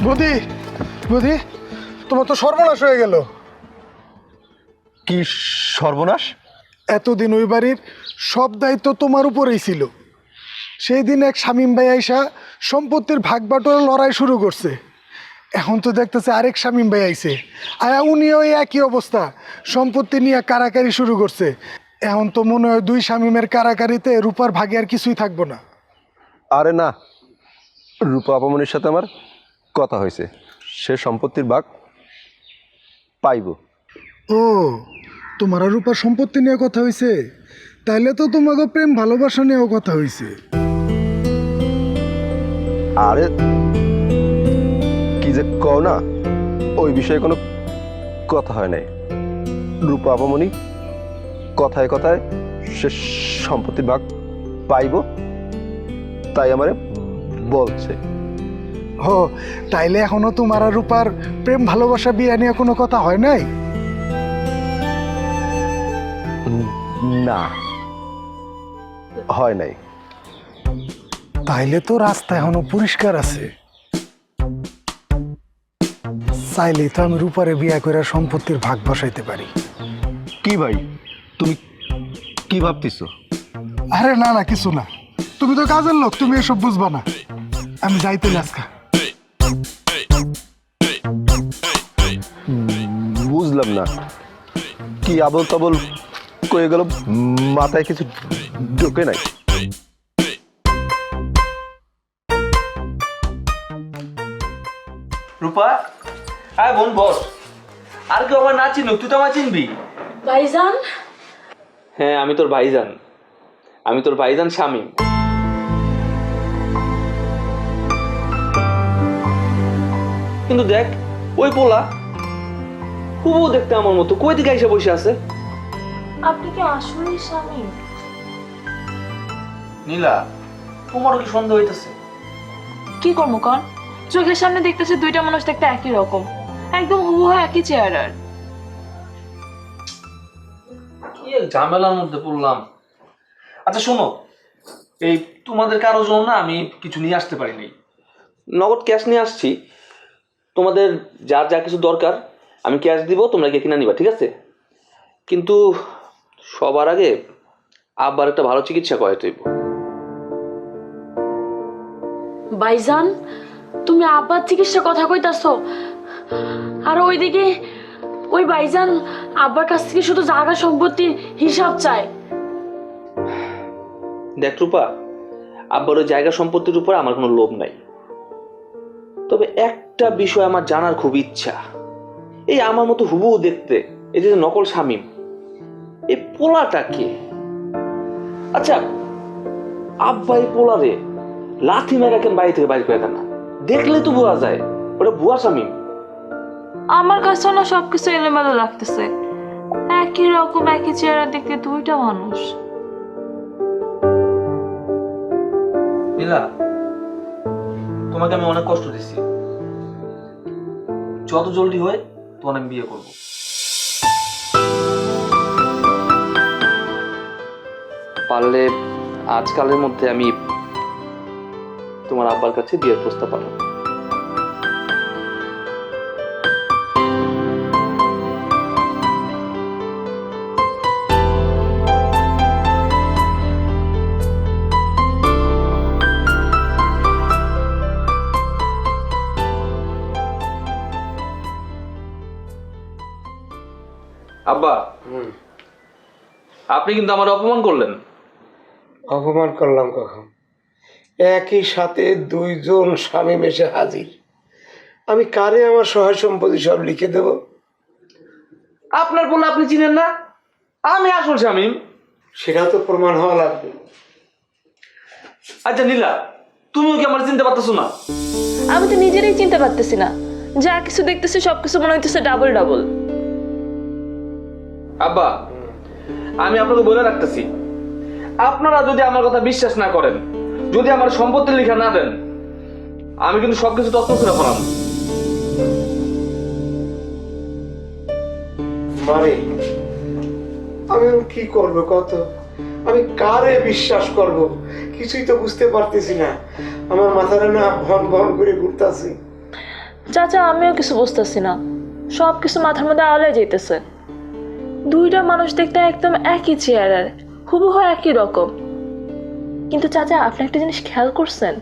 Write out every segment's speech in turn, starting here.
বুধি বুধি, তোমার তো সর্বনাশ হয়ে গেল। কি সর্বনাশ? এতদিন ওই বাড়ির সব দায়িত্ব তোমার উপরেই ছিল। সেই দিন এক শামীম ভাই আইসা সম্পত্তির ভাগ বাটোয়ারা লড়াই শুরু করছে। এখন তো দেখতেছে আরেক শামীম ভাই আইছে, আয়া উনিও এই একই অবস্থা, সম্পত্তি নিয়ে কারাকারি শুরু করছে। এখন তো মনে হয় দুই শামীমের কারাকারিতে রূপার ভাগে আর কিছুই থাকবো না। আরে না, রূপা আপামনির সাথে আমার কথা হয়েছে, সে সম্পত্তির ভাগ পাইব। ও, তোমার আর রূপার সম্পত্তি নিয়ে কথা হয়েছে? তাইলে তো তোমাকে প্রেম ভালোবাসা নিয়েও কথা হয়েছে। আরে কি যে কও না, ওই বিষয়ে কোনো কথা হয় নাই। রূপা আপামনি কথায় কথায় সে সম্পত্তির ভাগ পাইব তাই আমারে বলছে। ও, তাইলে এখনো তোমার আর রূপার প্রেম ভালোবাসা বিয়ে নিয়ে কোনো কথা হয় নাই? না, হয় নাই। তাইলে তো রাস্তা এখনো পরিষ্কার আছে। চাইলেই তো আমি রূপারে বিয়ে করে সম্পত্তির ভাগ বসাইতে পারি। কি ভাই, তুমি কি ভাবতেছো? আরে না না, কিছু না, তুমি তো কাজের লোক, তুমি এসব বুঝবা না। আমি যাইতে আজকে। বুঝলাম না, কি আবল তাবল কয়ে গেল, মাথায় কিছু ঢোকে নাই। রূপা, আয় বোন বস। আর কেউ আমার না চিনুক, তুই তো আমার চিনবি। ভাইজান, হ্যাঁ আমি তোর ভাইজান, আমি তোর ভাইজান শামীম। কিন্তু দেখ ওই পোলা হুবহু দেখতে আমার মতো, কই দিকে এসে বসে আছে। আপনি কি আসলেই স্বামী? নীলা, তোমারও কি সন্দেহ হইতেছে? কি করবো কন? চোখের সামনে দেখতেছে দুইটা মানুষ দেখতে একই রকম, একদম হুবহু একই চেহারার। কি এক ঝামেলার মধ্যে পড়লাম। আচ্ছা শোনো, এই তোমাদের কারোর জন্য না আমি কিছু নিয়ে আসতে পারিনি, নগদ ক্যাশ নিয়ে আসছি। তোমাদের যার যা কিছু দরকার আমি ক্যাশ দিব, তোমরা গিয়ে কিনে নিবা, ঠিক আছে? কিন্তু সবার আগে আব্বার একটা ভালো চিকিৎসা করাইতে হইব। ভাইজান, তুমি আব্বার চিকিৎসা কথা কইতাছো? আর ওইদিকে ওই ভাইজান আব্বার কাছ থেকে শুধু জায়গা সম্পত্তির হিসাব চায়। দেখ রূপা, আব্বার ওই জায়গা সম্পত্তির উপর আমার কোনো লোভ নাই, তবে একটা বিষয় আমার জানার খুব ইচ্ছা। এই আমার মতো হুবহু দেখতে এই যে নকল শামীম, এই পোলাটা কে? আচ্ছা আব্বা এই পোলারে লাথি মেরে কেন বাড়ি থেকে বাইরে করে দেন না? দেখলে তো বোঝা যায় ওটা ভুয়া শামীম। আমার কাছে না সবকিছু এলোমেলো লাগতেছে, একই রকম একই চেহারা দেখতে দুইটা মানুষ। নীলা, তোমাকে আমি অনেক কষ্ট দিচ্ছি, যত জলদি হয় তোমার আমি বিয়ে করবো। পারলে আজকালের মধ্যে আমি তোমার আব্বার কাছে বিয়ের প্রস্তাব পাঠাবো। আব্বা, আপনি কিন্তু আমার অপমান করলেন। অপমান করলাম কখন? একই সাথে দুইজন স্বামী এসে হাজির, আমি কারে আমার সহায় সম্পত্তি সব লিখে দেব? আপনার বলে আপনি চিনেন না, আমি আসল শামীম। সেটা তো প্রমাণ হওয়া লাগবে। আচ্ছা নীলা, তুমিও কি আমার চিনতে পারতেছো না? আমি তো নিজেরই চিনতে পারতেছি না, যা কিছু দেখতেছি সবকিছু মনে হইতেছে ডাবল ডাবল। আব্বা, আমি আপনাকে বলে রাখতেছি, আপনারা যদি আমার কথা বিশ্বাস না করেন, যদি আমার সম্পত্তি লেখা না দেন, আমি কিন্তু সবকিছু তথ্য করে ফেলাম। মানে আমি কি করবো কত? আমি কারে বিশ্বাস করব? কিছুই তো বুঝতে পারতেছি না, আমার মাথাটা না ভন ভন করে ঘুরতেছি। চাচা আমিও কিছু বুঝতেছি না, সব কিছু মাথার মধ্যে আওলায় যেতেছে। দুইটা মানুষ দেখতে একদম একই চেহারার, হুবহু একই রকম। কিন্তু চাচা আপনি একটা জিনিস খেয়াল করছেন,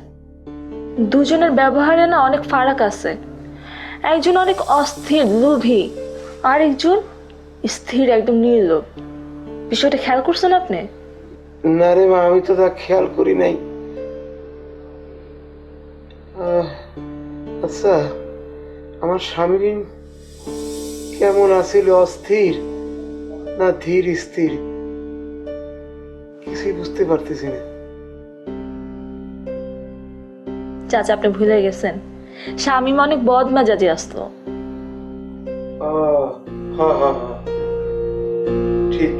দুজনের ব্যবহারে না অনেক ফারাক আছে। একজন অনেক অস্থির লোভী, আর একজন স্থির একদম নির্লোভ। বিষয়টা খেয়াল করছেন আপনি? না রে মা, আমি তো তা খেয়াল করি নাই। আচ্ছা, আমার স্বামী কেমন আছিল, অস্থির না ধীর স্থির, কিছুই বুঝতে পারতেছি না। চাচা আপনি ভুলে গেছেন, স্বামী অনেক বদমেজাজি আসতো। হ্যাঁ হ্যাঁ হ্যাঁ, ঠিক।